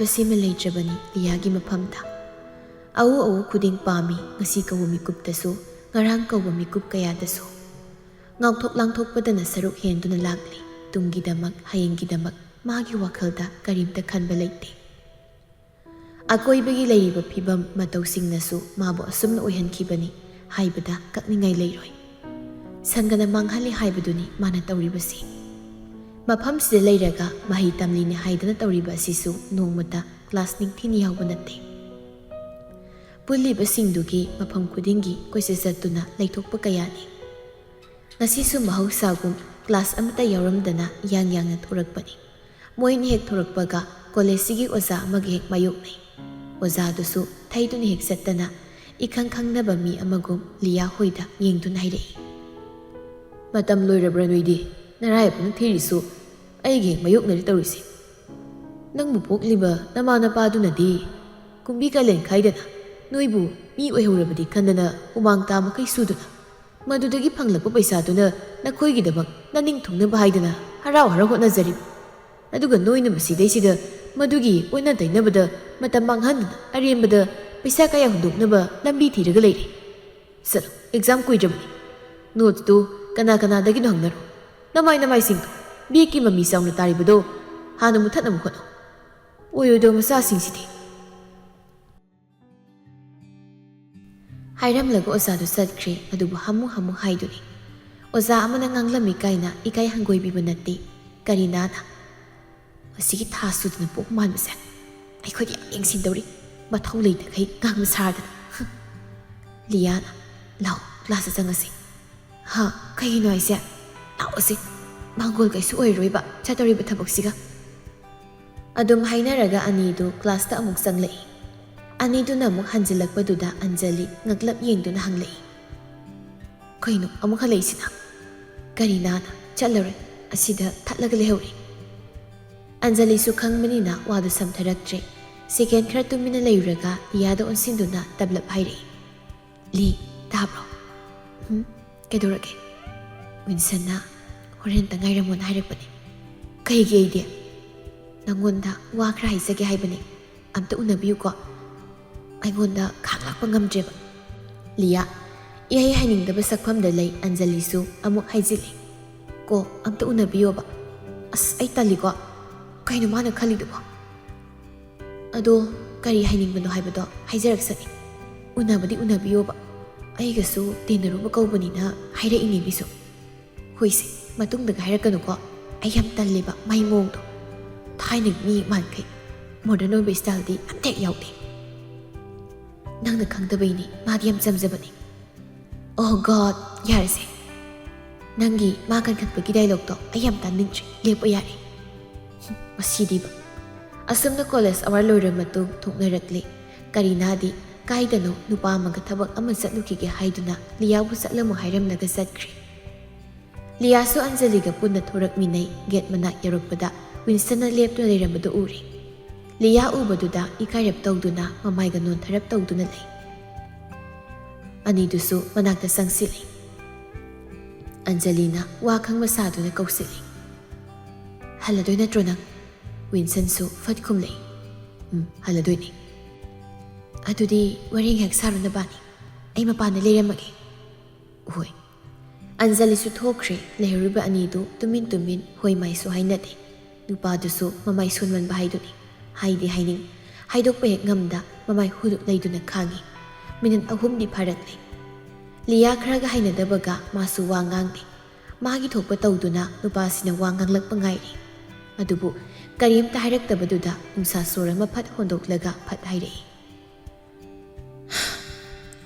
ꯍꯥꯏꯕꯁꯤꯃ ꯂꯩꯇ꯭ꯔꯕꯅꯤ ꯂꯤꯌꯥꯒꯤ ꯃꯐꯝꯗ꯫ ꯑꯎ ꯈꯨꯗꯤꯡ ꯄꯥꯝꯃꯤ, ꯉꯁꯤ ꯀꯧꯕ ꯃꯤꯀꯨꯞꯇꯁꯨ, ꯉꯔꯥꯡ ꯀꯧꯕ ꯃꯤꯀꯨꯞ ꯀꯌꯥꯗꯁꯨ꯫ ꯉꯥꯎꯊꯣꯛ ꯂꯥꯡꯊꯣꯛꯄꯗꯅ ꯁꯔꯨꯛ ꯍꯦꯟꯗꯨꯅ ꯂꯥꯛꯂꯤ꯫ ꯇꯨꯡꯒꯤꯗꯃꯛ, ꯍꯌꯦꯡꯒꯤꯗꯃꯛ ꯃꯥꯒꯤ ꯋꯥꯈꯜꯗ ꯀꯔꯤꯝꯇ ꯈꯟꯕ ꯂꯩꯇꯦ꯫ ꯑꯀꯣꯏꯕꯒꯤ ꯂꯩꯔꯤꯕ ꯐꯤꯕꯝ ꯃꯇꯧꯁꯤꯡꯅꯁꯨ ꯃꯥꯕꯨ ꯑꯁꯨꯝꯅ ꯑꯣꯏꯍꯟꯈꯤꯕꯅꯤ ꯍꯥꯏꯕꯗ ꯀꯛꯅꯤꯡꯉꯥꯏ ꯂꯩꯔꯣꯏ꯫ ꯁꯪꯒꯅ ꯃꯥꯡꯍꯜꯂꯤ ꯍꯥꯏꯕꯗꯨꯅꯤ ꯃꯥꯅ ꯇꯧꯔꯤꯕꯁꯤ꯫ ꯃꯐꯝꯁꯤꯗ ꯂꯩꯔꯒ ꯃꯍꯩ ꯇꯝꯂꯤꯅꯦ ꯍꯥꯏꯗꯅ ꯇꯧꯔꯤꯕ ꯑꯁꯤꯁꯨ ꯅꯣꯡꯃꯇ ꯀ꯭ꯂꯥꯁ ꯅꯤꯡꯊꯤꯅ ꯌꯥꯎꯕ ꯅꯠꯇꯦ꯫ ꯄꯨꯜꯂꯤꯕꯁꯤꯡꯗꯨꯒꯤ ꯃꯐꯝ ꯈꯨꯗꯤꯡꯒꯤ ꯀꯣꯏꯆꯠ ꯆꯠꯇꯨꯅ ꯂꯩꯊꯣꯛꯄ ꯀꯌꯥꯅꯤ꯫ ꯉꯁꯤꯁꯨ ꯃꯍꯧꯁꯥꯒꯨꯝ ꯀ꯭ꯂꯥꯁ ꯑꯃꯠꯇ ꯌꯥꯎꯔꯝꯗꯅ ꯏꯌꯥꯡ ꯌꯥꯡꯅ ꯊꯣꯔꯛꯄꯅꯤ꯫ ꯃꯣꯏꯅ ꯍꯦꯛ ꯊꯣꯔꯛꯄꯒ ꯀꯣꯂꯦꯖꯁꯤꯒꯤ ꯑꯣꯖꯥ ꯑꯃꯒ ꯍꯦꯛ ꯃꯥꯌꯣꯛꯅꯩ꯫ ꯑꯣꯖꯥꯗꯨꯁꯨ ꯊꯩꯗꯨꯅ ꯍꯦꯛ ꯆꯠꯇꯅ ꯏꯈꯪ ꯈꯪꯅꯕ ꯃꯤ ꯑꯃꯒꯨꯝ ꯂꯤꯌꯥ ꯍꯣꯏꯗ ꯌꯦꯡꯗꯨꯅ ꯍꯥꯏꯔꯛꯏ꯫ ꯃꯇꯝ ꯂꯣꯏꯔꯕ꯭ꯔꯥ ꯅꯣꯏꯗꯤ? ꯅꯔꯥꯏꯕꯛꯅ ꯊꯤꯔꯤꯁꯨ ꯑꯩꯒ ꯍꯦꯛ ꯃꯥꯌꯣꯛꯅꯔꯤ ꯇꯧꯔꯤꯁꯤ꯫ ꯅꯪꯕꯨ ꯄꯣꯛꯂꯤꯕ ꯅꯃꯥ ꯅꯄꯥꯗꯨꯅꯗꯤ ꯀꯨꯝꯕꯤ ꯀꯥꯂꯦꯟ ꯈꯥꯏꯗꯅ ꯅꯣꯏꯕꯨ ꯃꯤ ꯑꯣꯏꯍꯧꯔꯕꯗꯤ ꯈꯟꯗꯅ ꯍꯨꯃꯥꯡ ꯇꯥ ꯃꯈꯩ ꯁꯨꯗꯨꯅ ꯃꯗꯨꯗꯒꯤ ꯐꯪꯂꯛꯄ ꯄꯩꯁꯥꯗꯨꯅ ꯅꯈꯣꯏꯒꯤꯗꯃꯛ ꯅꯅꯤꯡ ꯊꯨꯡꯅꯕ ꯍꯥꯏꯗꯅ ꯍꯔꯥꯎ ꯍꯔꯥꯎ ꯍꯣꯠꯅꯖꯔꯤꯕ꯫ ꯑꯗꯨꯒ ꯅꯣꯏꯅ ꯃꯁꯤꯗꯩꯁꯤꯗ ꯃꯗꯨꯒꯤ ꯑꯣꯟꯅ ꯇꯩꯅꯕꯗ ꯃꯇꯝ ꯃꯥꯡꯍꯟꯗꯅ ꯑꯔꯦꯝꯕꯗ ꯄꯩꯁꯥ ꯀꯌꯥ ꯍꯨꯟꯗꯣꯛꯅꯕ ꯂꯝꯕꯤ ꯊꯤꯔꯒ ꯂꯩꯔꯤ꯫ ꯆꯠꯂꯣ, ꯑꯦꯛꯖꯥꯝ ꯀꯨꯏꯗ꯭ꯔꯕꯅꯤ꯫ ꯅꯣꯠꯁꯇꯨ ꯀꯅꯥ ꯀꯅꯥꯗꯒꯤꯅꯣ ꯍꯪꯅꯔꯣ꯫ ꯅꯃꯥꯏꯁꯤꯡꯗꯣ ꯕꯦꯛꯀꯤ ꯃꯃꯤ ꯆꯥꯎꯅ ꯇꯥꯔꯤꯕꯗꯣ ꯍꯥꯟꯅ ꯃꯨꯊꯠꯅꯕ ꯍꯣꯠꯅꯧ꯫ ꯑꯣꯏꯔꯣꯏꯗꯕ ꯃꯆꯥꯁꯤꯡꯁꯤꯗꯤ꯫ ꯍꯥꯏꯔꯝꯂꯒ ꯑꯣꯖꯥꯗꯨ ꯆꯠꯈ꯭ꯔꯦ꯫ ꯑꯗꯨꯕꯨ ꯍꯥꯃꯨ ꯍꯥꯏꯗꯨꯅꯤ ꯑꯣꯖꯥ ꯑꯃꯅ ꯉꯥꯡꯂꯝꯃꯤ ꯀꯥꯏꯅ ꯏꯀꯥꯏ ꯍꯪꯒꯣꯏꯕꯤꯕ ꯅꯠꯇꯦ ꯀꯔꯤꯅꯥꯅ꯫ ꯃꯁꯤꯒꯤ ꯊꯥ ꯁꯨꯗꯅ ꯄꯣꯛ ꯃꯥꯟꯕꯁꯦ ꯑꯩꯈꯣꯏꯗꯤ ꯌꯥꯝ ꯌꯦꯡꯁꯤꯟꯗꯧꯔꯤ, ꯃꯊꯧ ꯂꯩꯇꯈꯩ ꯉꯥꯡꯕ ꯁꯥꯗꯅ꯫ ꯂꯤꯌꯥꯅ, ꯂꯥꯛꯑꯣ ꯀ꯭ꯂꯥꯁꯇ ꯆꯪꯉꯁꯤ꯫ ꯍꯥ, ꯀꯩꯒꯤꯅꯣ ꯍꯥꯏꯁꯦ? ꯂꯥꯛꯑꯣꯁꯤ, ꯃꯥꯡꯒꯣꯜ ꯀꯩꯁꯨ ꯑꯣꯏꯔꯣꯏꯕ ꯆꯠꯇꯧꯔꯤꯕ ꯊꯕꯛꯁꯤꯒ꯫ ꯑꯗꯨꯝ ꯍꯥꯏꯅꯔꯒ ꯑꯅꯤꯗꯨ ꯀ꯭ꯂꯥꯁꯇ ꯑꯃꯨꯛ ꯆꯪꯂꯛꯏ꯫ ꯑꯅꯤꯗꯨꯅ ꯑꯃꯨꯛ ꯍꯟꯖꯤꯜꯂꯛꯄꯗꯨꯗ ꯑꯟꯖꯂꯤ ꯉꯛꯂꯞ ꯌꯦꯡꯗꯨꯅ ꯍꯪꯂꯛꯏ꯫ ꯀꯩꯅꯣ ꯑꯃꯨꯛ ꯍꯜꯂꯛꯏꯁꯤꯅ? ꯀꯔꯤꯅꯥꯅ, ꯆꯠꯂꯔꯣꯏ, ꯑꯁꯤꯗ ꯊꯠꯂꯒ ꯂꯩꯍꯧꯔꯤ꯫ ꯑꯟꯖꯂꯤꯁꯨ ꯈꯪꯕꯅꯤꯅ ꯋꯥꯗꯨ ꯁꯝꯊꯔꯛꯇ꯭ꯔꯦ꯫ ꯁꯦꯀꯦꯟ ꯈꯔ ꯇꯨꯃꯤꯟꯅ ꯂꯩꯔꯨꯔꯒ ꯂꯤꯌꯥꯗ ꯑꯣꯟꯁꯤꯟꯗꯨꯅ ꯇꯞꯂꯞ ꯍꯥꯏꯔꯛꯏ꯫ ꯂꯤ, ꯇꯥꯕ꯭ꯔꯣ? ꯀꯩꯗꯧꯔꯒꯦ? ꯋꯤꯟꯁꯟꯅ ꯍꯣꯔꯦꯟꯇ ꯉꯥꯏꯔꯝꯃꯣꯅ ꯍꯥꯏꯔꯛꯄꯅꯦ꯫ ꯀꯩꯒꯤ ꯑꯩꯗꯤ? ꯅꯪꯉꯣꯟꯗ ꯋꯥ ꯈꯔ ꯍꯥꯏꯖꯒꯦ ꯍꯥꯏꯕꯅꯦ, ꯑꯝꯇ ꯎꯅꯕꯤꯌꯨꯀꯣ꯫ ꯑꯩꯉꯣꯟꯗ ꯈꯥꯡ ꯂꯥꯛꯄ ꯉꯝꯗ꯭ꯔꯦꯕ꯫ ꯂꯤꯌꯥ ꯏꯍꯩ ꯍꯩꯅꯤꯡꯗꯕ ꯁꯛꯐꯝꯗ ꯂꯩ꯫ ꯑꯟꯖꯂꯤꯁꯨ ꯑꯃꯨꯛ ꯍꯥꯏꯖꯤꯜꯂꯤ꯫ ꯀꯣ ꯑꯝꯇ ꯎꯅꯕꯤꯌꯣꯕ꯫ ꯑꯁ ꯑꯩ ꯇꯜꯂꯤꯀꯣ꯫ ꯀꯩꯅꯣ ꯃꯥꯅ ꯈꯜꯂꯤꯗꯨꯕꯣ? ꯑꯗꯣ ꯀꯔꯤ ꯍꯥꯏꯅꯤꯡꯕꯅꯣ ꯍꯥꯏꯕꯗꯣ ꯍꯥꯏꯖꯔꯛꯁꯅꯤ꯫ ꯎꯅꯕꯗꯤ ꯎꯅꯕꯤꯌꯣꯕ, ꯑꯩꯒꯁꯨ ꯇꯤꯟꯅꯔꯨꯕ ꯀꯧꯕꯅꯤꯅ ꯍꯥꯏꯔꯛꯏꯅꯦ ꯃꯤꯁꯨ꯫ ꯍꯣꯏꯁꯦ, ꯃꯇꯨꯡꯗꯒ ꯍꯥꯏꯔꯛꯀꯅꯨꯀꯣ, ꯑꯩ ꯌꯥꯝ ꯇꯜꯂꯦꯕ ꯃꯥꯏ ꯃꯑꯣꯡꯗꯣ꯫ ꯊꯥꯏꯅꯒꯤ ꯃꯤ ꯃꯥꯟꯈꯩ ꯃꯣꯗꯔꯟ ꯑꯣꯏꯕ ꯁ꯭ꯇꯥꯏꯜꯗꯤ ꯑꯝꯇ ꯍꯦꯛ ꯌꯥꯎꯗꯦ꯫ ꯅꯪꯅ ꯈꯪꯗꯕꯩꯅꯤ, ꯃꯥꯗꯤ ꯌꯥꯝ ꯆꯝꯖꯕꯅꯤ꯫ ꯑꯣ ꯒꯣꯗ, ꯌꯥꯔꯁꯦ꯫ ꯅꯪꯒꯤ ꯃꯥ ꯀꯟꯈꯠꯄꯒꯤ ꯗꯥꯏꯂꯣꯛꯇꯣ ꯑꯩ ꯌꯥꯝ ꯇꯥꯅꯤꯡꯗ꯭ꯔꯦ, ꯂꯦꯞꯄ ꯌꯥꯔꯦ꯫ ꯃꯁꯤꯗꯤꯕ꯫ ꯑꯁꯨꯝꯅ ꯀꯣꯂꯦꯖ ꯑꯋꯥꯔ ꯂꯣꯏꯔꯕ ꯃꯇꯨꯡ ꯊꯣꯛꯅꯔꯛꯂꯤ꯫ ꯀꯔꯤꯅꯥꯗꯤ ꯀꯥꯏꯗꯅꯣ ꯅꯨꯄꯥ ꯑꯃꯒ ꯊꯕꯛ ꯑꯃ ꯆꯠꯂꯨꯈꯤꯒꯦ ꯍꯥꯏꯗꯨꯅ ꯂꯤꯌꯥꯕꯨ ꯆꯠꯂꯝꯃꯨ ꯍꯥꯏꯔꯝꯂꯒ ꯆꯠꯈ꯭ꯔꯦ꯫ ꯂꯤꯌꯥꯁꯨ ꯑꯟꯖꯂꯤꯒ ꯄꯨꯟꯅ ꯊꯣꯔꯛꯃꯤꯟꯅꯩ꯫ ꯒꯦꯠ ꯃꯅꯥꯛ ꯌꯧꯔꯛꯄꯗ ꯋꯤꯟꯁꯇꯟꯅ ꯂꯦꯞꯇꯨꯅ ꯂꯩꯔꯝꯕꯗꯨ ꯎꯔꯦ꯫ ꯂꯤꯌꯥ ꯎꯕꯗꯨꯗ ꯏꯀꯥꯏꯔꯞ ꯇꯧꯗꯨꯅ ꯃꯃꯥꯏꯒ ꯅꯣꯟꯊꯔꯞ ꯇꯧꯗꯨꯅ ꯂꯩ꯫ ꯑꯅꯤꯗꯨꯁꯨ ꯃꯅꯥꯛꯇ ꯆꯪꯁꯤꯜꯂꯤ꯫ ꯑꯟꯖꯂꯤꯅ ꯋꯥ ꯈꯪꯕ ꯁꯥꯗꯨꯅ ꯀꯧꯁꯤꯜꯂꯤ꯫ ꯍꯜꯂꯗꯣꯏ ꯅꯠꯇ꯭ꯔꯣ ꯅꯪ? ꯋꯤꯟꯁꯟꯁꯨ ꯐꯠ ꯈꯨꯝꯂꯛꯏ꯫ ꯍꯜꯂꯗꯣꯏꯅꯤ꯫ ꯑꯗꯨꯗꯤ ꯋꯥꯔꯤ ꯉꯥꯏꯍꯥꯛ ꯁꯥꯔꯨꯅꯕꯅꯤ, ꯑꯩ ꯃꯄꯥꯟꯗ ꯂꯩꯔꯝꯃꯒꯦ꯫ ꯍꯣꯏ꯫ ꯑꯟꯖꯂꯤꯁꯨ ꯊꯣꯛꯈ꯭ꯔꯦ꯫ ꯂꯩꯍꯧꯔꯤꯕ ꯑꯅꯤꯗꯨ ꯇꯨꯃꯤꯟ ꯍꯣꯏ ꯃꯥꯏꯁꯨ ꯍꯥꯏꯅꯗꯦ꯫ ꯅꯨꯄꯥꯗꯨꯁꯨ ꯃꯃꯥꯏ ꯁꯣꯟꯃꯟꯕ ꯍꯥꯏꯗꯨꯅꯤ꯫ ꯍꯥꯏꯗꯤ ꯍꯥꯏꯅꯤꯡ, ꯍꯥꯏꯗꯣꯛꯄ ꯍꯦꯛ ꯉꯝꯗ ꯃꯃꯥꯏ ꯍꯨꯗꯨꯛ ꯂꯩꯗꯨꯅ ꯈꯥꯡꯉꯤ꯫ ꯃꯤꯅꯠ 3ꯗꯤ ꯐꯥꯔꯛꯂꯤ꯫ ꯂꯤꯌꯥ ꯈꯔꯒ ꯍꯩꯅꯗꯕꯒ ꯃꯥꯁꯨ ꯋꯥ ꯉꯥꯡꯗꯦ꯫ ꯃꯥꯒꯤ ꯊꯣꯛꯄ ꯇꯧꯗꯨꯅ ꯅꯨꯄꯥꯁꯤꯅ ꯋꯥ ꯉꯥꯡꯂꯛꯄ ꯉꯥꯏꯔꯤ꯫ ꯑꯗꯨꯕꯨ ꯀꯔꯤꯝꯇ ꯍꯥꯏꯔꯛꯇꯕꯗꯨꯗ ꯅꯨꯡꯁꯥ ꯁꯣꯔ ꯑꯃ ꯐꯠ ꯍꯣꯟꯗꯣꯛꯂꯒ ꯐꯠ ꯍꯥꯏꯔꯛꯏ꯫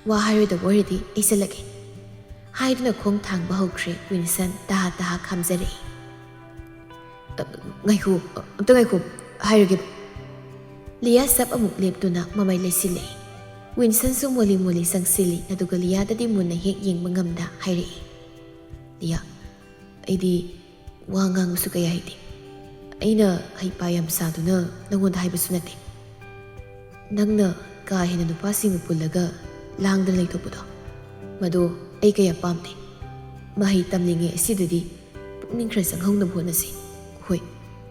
ꯋꯥ ꯍꯥꯏꯔꯣꯏꯗꯕ ꯑꯣꯏꯔꯗꯤ ꯑꯩ ꯆꯠꯂꯒꯦ꯫ ꯍꯥꯏꯗꯨꯅ ꯈꯣꯡ ꯊꯥꯡꯕ ꯍꯧꯈ꯭ꯔꯦ꯫ ꯋꯤꯟꯁꯟ ꯇꯍꯥ ꯈꯥꯝꯖꯔꯛꯏ꯫ ꯉꯥꯏꯈꯣ, ꯑꯝꯇ ꯉꯥꯏꯈꯣ, ꯍꯥꯏꯔꯒꯦꯕ꯫ ꯂꯤꯌꯥ ꯁꯞ ꯑꯃꯨꯛ ꯂꯦꯞꯇꯨꯅ ꯃꯃꯥꯏ ꯂꯩꯁꯤꯜꯂꯛꯏ꯫ ꯋꯤꯟꯁꯟꯁꯨ ꯃꯣꯂꯤ ꯆꯪꯁꯤꯜꯂꯤ꯫ ꯑꯗꯨꯒ ꯂꯤꯌꯥꯗꯗꯤ ꯃꯨꯟꯅ ꯍꯦꯛ ꯌꯦꯡꯕ ꯉꯝꯗ ꯍꯥꯏꯔꯛꯏ꯫ ꯂꯤꯌꯥ, ꯑꯩꯗꯤ ꯋꯥ ꯉꯥꯡꯕꯁꯨ ꯀꯌꯥ ꯍꯩꯇꯦ꯫ ꯑꯩꯅ ꯍꯩꯄꯥ ꯌꯥꯝ ꯁꯥꯗꯨꯅ ꯅꯪꯉꯣꯟꯗ ꯍꯥꯏꯕꯁꯨ ꯅꯠꯇꯦ꯫ ꯅꯪꯅ ꯀꯥ ꯍꯦꯟꯅ ꯅꯨꯄꯥꯁꯤꯡꯒ ꯄꯨꯜꯂꯒ ꯂꯥꯡꯗꯅ ꯂꯩꯊꯣꯛꯄꯗꯣ, ꯃꯗꯣ ꯑꯩ ꯀꯌꯥ ꯄꯥꯝꯗꯦ꯫ ꯃꯍꯩ ꯇꯝꯂꯤꯉꯩ ꯑꯁꯤꯗꯗꯤ ꯄꯨꯛꯅꯤꯡ ꯈꯔ ꯆꯪꯍꯧꯅꯕ ꯍꯣꯠꯅꯁꯤ꯫ ꯍꯣꯏ,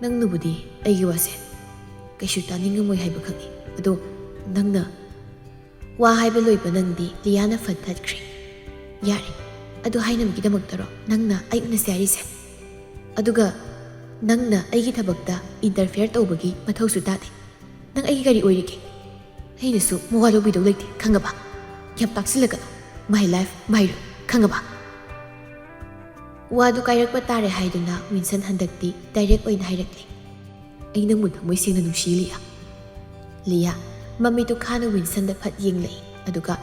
ꯅꯪꯅꯕꯨꯗꯤ ꯑꯩꯒꯤ ꯋꯥꯁꯦ ꯀꯩꯁꯨ ꯇꯥꯅꯤꯡꯉꯝꯃꯣꯏ ꯍꯥꯏꯕ ꯈꯪꯏ ꯑꯗꯣ ꯅꯪꯅ ꯋꯥ ꯍꯥꯏꯕ ꯂꯣꯏꯕ ꯅꯪꯗꯤ ꯂꯤꯌꯥꯅ ꯐꯠꯊꯠꯈ꯭ꯔꯦ ꯌꯥꯔꯦ ꯑꯗꯨ ꯍꯥꯏꯅꯕꯒꯤꯗꯃꯛꯇꯔꯣ ꯅꯪꯅ ꯑꯩ ꯎꯅꯁꯦ ꯍꯥꯏꯔꯤꯁꯦ ꯑꯗꯨꯒ ꯅꯪꯅ ꯑꯩꯒꯤ ꯊꯕꯛꯇ ꯏꯟꯇꯔꯐꯤꯌꯔ ꯇꯧꯕꯒꯤ ꯃꯊꯧꯁꯨ ꯇꯥꯗꯦ ꯅꯪ ꯑꯩꯒꯤ ꯀꯔꯤ ꯑꯣꯏꯔꯤꯒꯦ ꯑꯩꯅꯁꯨ ꯃꯋꯥ ꯂꯧꯕꯤꯗꯧ ꯂꯩꯇꯦ ꯈꯪꯉꯕ ꯌꯥꯝ ꯇꯥꯛꯁꯤꯜꯂꯒꯅꯨ ꯃꯥꯏ ꯂꯥꯏꯐ ꯃꯥꯏ ꯔꯨꯜ ꯈꯪꯉꯕ ꯋꯥꯗꯨ ꯀꯥꯏꯔꯛꯄ ꯇꯥꯔꯦ ꯍꯥꯏꯗꯨꯅ ꯋꯤꯟꯁꯟ ꯍꯟꯗꯛꯇꯤ ꯗꯥꯏꯔꯦꯛ ꯑꯣꯏꯅ ꯍꯥꯏꯔꯛꯂꯦ ꯑꯩ ꯅꯪꯕꯨ ꯊꯃꯣꯏ ꯁꯦꯡꯅ ꯅꯨꯡꯁꯤ ꯂꯤꯌꯥ ꯃꯃꯤꯠꯇꯨ ꯈꯥꯅ ꯋꯤꯟꯁꯟꯗ ꯐꯠ ꯌꯦꯡꯂꯛꯏ ꯑꯗꯨꯒ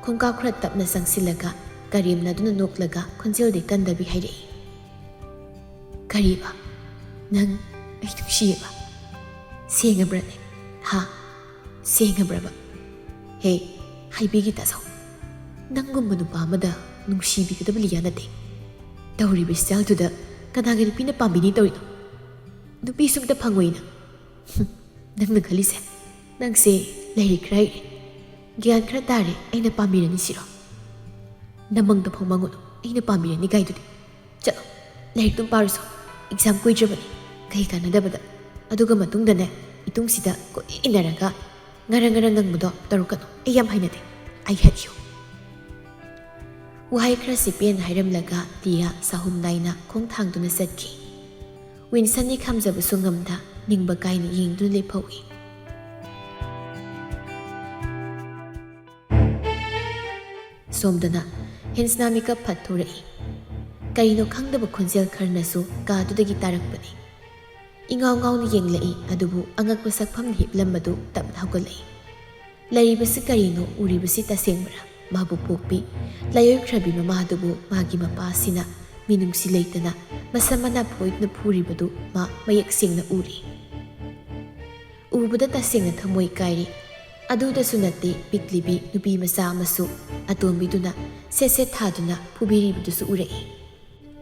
ꯈꯣꯡꯀꯥꯞ ꯈꯔ ꯇꯞꯅ ꯆꯪꯁꯤꯜꯂꯒ ꯀꯔꯦꯝꯅꯗꯨꯅ ꯅꯣꯛꯂꯒ ꯈꯣꯟꯖꯦꯜꯗꯤ ꯀꯟꯗꯕꯤ ꯍꯥꯏꯔꯛꯏ ꯀꯔꯤꯕ ꯅꯪ ꯑꯩ ꯅꯨꯡꯁꯤꯌꯦꯕ ꯁꯦꯡꯉꯕ꯭ꯔꯅꯦ ꯍꯥ ꯁꯦꯡꯉꯕ꯭ꯔꯕ ꯍꯦ ꯍꯥꯏꯕꯤꯒꯤ ꯇꯥꯖꯧ ꯅꯪꯒꯨꯝꯕ ꯅꯨꯄꯥ ꯑꯃꯗ ꯅꯨꯡꯁꯤꯕꯤꯒꯗꯕ ꯂꯤꯌꯥ ꯅꯠꯇꯦ ꯇꯧꯔꯤꯕ ꯏꯁꯇꯥꯏꯜꯗꯨꯗ ꯀꯅꯥꯒꯤ ꯅꯨꯄꯤꯅ ꯄꯥꯝꯕꯤꯅꯤ ꯇꯧꯔꯤꯅꯣ ꯅꯨꯄꯤ ꯁꯨꯝꯇ ꯐꯪꯉꯣꯏꯅ ꯅꯪꯅ ꯈꯜꯂꯤꯁꯦ ꯅꯪꯁꯦ ꯂꯥꯏꯔꯤꯛ ꯈꯔ ꯍꯩꯔꯦ ꯒ꯭ꯌꯥꯟ ꯈꯔ ꯇꯥꯔꯦ ꯑꯩꯅ ꯄꯥꯝꯕꯤꯔꯅꯤ ꯁꯤꯔꯣ ꯅꯃꯪꯗ ꯐꯥꯎ ꯃꯥꯡꯉꯨꯅꯨ ꯑꯩꯅ ꯄꯥꯝꯕꯤꯔꯅꯤ ꯀꯥꯏꯗꯨꯗꯤ ꯆꯠꯂꯣ ꯂꯥꯏꯔꯤꯛꯇꯨꯝ ꯄꯥꯔꯨꯁꯣ ꯑꯦꯛꯖꯥꯝ ꯀꯨꯏꯗ꯭ꯔꯕꯅꯤ ꯀꯩ ꯀꯥꯟꯅꯗꯕꯗ ꯑꯗꯨꯒ ꯃꯇꯨꯡꯗꯅꯦ ꯏꯇꯨꯡꯁꯤꯗ ꯀꯣꯏꯅꯔꯒ ꯉꯔꯪ ꯉꯪꯕꯗꯣ ꯇꯧꯔꯛꯀꯅꯨ ꯑꯩ ꯌꯥꯝ ꯍꯩꯅꯗꯦ ꯑꯩ ꯍꯦꯠ ꯌꯨ ꯋꯥꯍꯩ ꯈꯔ ꯁꯤꯄꯦꯟ ꯍꯥꯏꯔꯝꯂꯒ ꯂꯤꯌꯥ ꯁꯥꯍꯨꯝ ꯅꯥꯏꯅ ꯈꯣꯡ ꯊꯥꯡꯗꯨꯅ ꯆꯠꯈꯤ ꯋꯤꯟꯁꯟꯅꯤ ꯈꯝꯖꯕꯁꯨ ꯉꯝꯗ ꯅꯤꯡꯕ ꯀꯥꯏꯅ ꯌꯦꯡꯗꯨꯅ ꯂꯦꯞꯍꯧꯏ ꯁꯣꯝꯗꯅ ꯍꯦꯟꯁꯅꯥ ꯃꯤꯀꯞ ꯐꯠ ꯊꯣꯔꯛꯏ ꯀꯔꯤꯅꯣ ꯈꯪꯗꯕ ꯈꯣꯟꯖꯦꯜ ꯈꯔꯅꯁꯨ ꯀꯥꯗꯨꯗꯒꯤ ꯇꯥꯔꯛꯄꯅꯤ ꯏꯉꯥꯎ ꯉꯥꯎꯅ ꯌꯦꯡꯂꯛꯏ ꯑꯗꯨꯕꯨ ꯑꯉꯛꯄ ꯁꯛꯐꯝꯗ ꯍꯤꯞꯂꯝꯕꯗꯨ ꯇꯞꯅ ꯍꯧꯒꯠꯂꯛꯏ ꯂꯩꯔꯤꯕꯁꯤ ꯀꯔꯤꯅꯣ ꯎꯔꯤꯕꯁꯤ ꯇꯁꯦꯡꯕꯔꯥ ꯃꯥꯕꯨ ꯄꯣꯛꯄꯤ ꯂꯥꯏꯑꯣꯏꯈ꯭ꯔꯕꯤ ꯃꯃꯥꯗꯨꯕꯨ ꯃꯥꯒꯤ ꯃꯄꯥꯁꯤꯅ ꯃꯤꯅꯨꯡꯁꯤ ꯂꯩꯇꯅ ꯃꯁꯝ ꯃꯅꯥ ꯐꯣꯏꯗꯨꯅ ꯐꯨꯔꯤꯕꯗꯨ ꯃꯥ ꯃꯌꯦꯛ ꯁꯦꯡꯅ ꯎꯔꯤ ꯎꯕꯗ ꯇꯁꯦꯡꯅ ꯊꯃꯣꯏ ꯀꯥꯏꯔꯤ ꯑꯗꯨꯗꯁꯨ ꯅꯠꯇꯦ ꯄꯤꯛꯂꯤꯕꯤ ꯅꯨꯄꯤ ꯃꯆꯥ ꯑꯃꯁꯨ ꯑꯇꯣꯝꯕꯤꯗꯨꯅ ꯁꯦꯠ ꯁꯦꯠ ꯊꯥꯗꯨꯅ ꯐꯨꯕꯤꯔꯤꯕꯗꯨꯁꯨ ꯎꯔꯛꯏ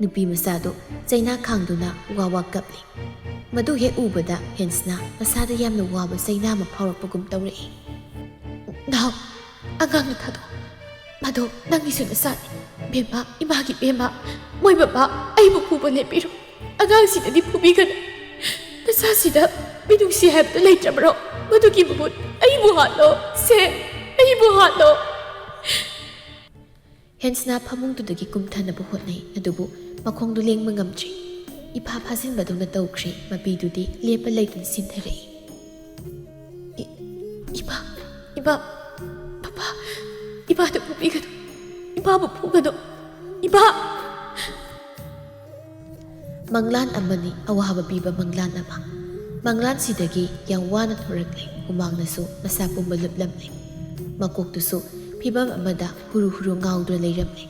ꯅꯨꯄꯤ ꯃꯆꯥꯗꯣ ꯆꯩꯅꯥ ꯈꯥꯡꯗꯨꯅ ꯋꯥ ꯋꯥ ꯀꯞꯂꯤ ꯃꯗꯨ ꯍꯦꯛ ꯎꯕꯗ ꯍꯦꯟꯁꯅ ꯃꯁꯥꯗ ꯌꯥꯝꯅ ꯋꯥꯕ ꯆꯩꯅꯥ ꯑꯃ ꯐꯥꯎꯔꯛꯄꯒꯨꯝ ꯇꯧꯔꯛꯏ ꯅꯥꯎ ꯑꯉꯥꯡꯅ ꯊꯥꯗꯣꯛ ꯃꯗꯣ ꯅꯪꯒꯤꯁꯨ ꯅꯆꯥꯅꯤ ꯕꯦꯝꯃ ꯏꯃꯥꯒꯤ ꯕꯦꯝꯃ ꯃꯣꯏ ꯕꯕꯥ ꯑꯩꯕꯨ ꯐꯨꯕ ꯂꯦꯞꯄꯤꯔꯣ ꯑꯉꯥꯡꯁꯤꯗꯗꯤ ꯐꯨꯕꯤꯒꯅꯨ ꯅꯆꯥꯁꯤꯗ ꯃꯤꯅꯨꯡꯁꯤ ꯍꯥꯏꯕꯗꯨ ꯂꯩꯇ꯭ꯔꯕ꯭ꯔꯣ ꯃꯗꯨꯒꯤ ꯃꯍꯨꯠ ꯑꯩꯕꯨ ꯍꯥꯠꯂꯣ ꯁꯦ ꯑꯩꯕꯨ ꯍꯥꯠꯂꯣ ꯍꯦꯟꯁꯅꯥ ꯐꯃꯨꯡꯗꯨꯗꯒꯤ ꯀꯨꯝꯊꯅꯕ ꯍꯣꯠꯅꯩ ꯑꯗꯨꯕꯨ ꯃꯈꯣꯡꯗꯨ ꯂꯦꯡꯕ ꯉꯝꯗ꯭ꯔꯤ ꯏꯐꯥ ꯐꯥꯖꯤꯟꯕꯗꯧꯅ ꯇꯧꯈ꯭ꯔꯦ ꯃꯄꯤꯗꯨꯗꯤ ꯂꯦꯞꯄ ꯂꯩꯇꯅ ꯁꯤꯟꯊꯔꯛꯏ ꯏꯃꯥ ꯏꯃꯥ ꯄꯄꯥ 이마도 부비가도 이마부 부가도 이마 ꯃꯪꯂꯥꯟ ꯑꯃꯅꯤ ꯑꯋꯥꯕ ꯄꯤꯕ ꯃꯪꯂꯥꯟ ꯑꯃ ꯃꯪꯂꯥꯟꯁꯤꯗꯒꯤ ꯌꯥꯝ ꯋꯥꯅ ꯊꯣꯔꯛꯂꯤ ꯍꯨꯃꯥꯡꯅꯁꯨ ꯃꯁꯥ ꯄꯨꯝꯕ ꯂꯨꯞꯂꯝꯂꯤ ꯃꯀꯣꯛꯇꯨꯁꯨ ꯐꯤꯕꯝ ꯑꯃꯗ ꯍꯨꯔꯨ ꯍꯨꯔꯨ ꯉꯥꯎꯗꯨꯅ ꯂꯩꯔꯝꯂꯤ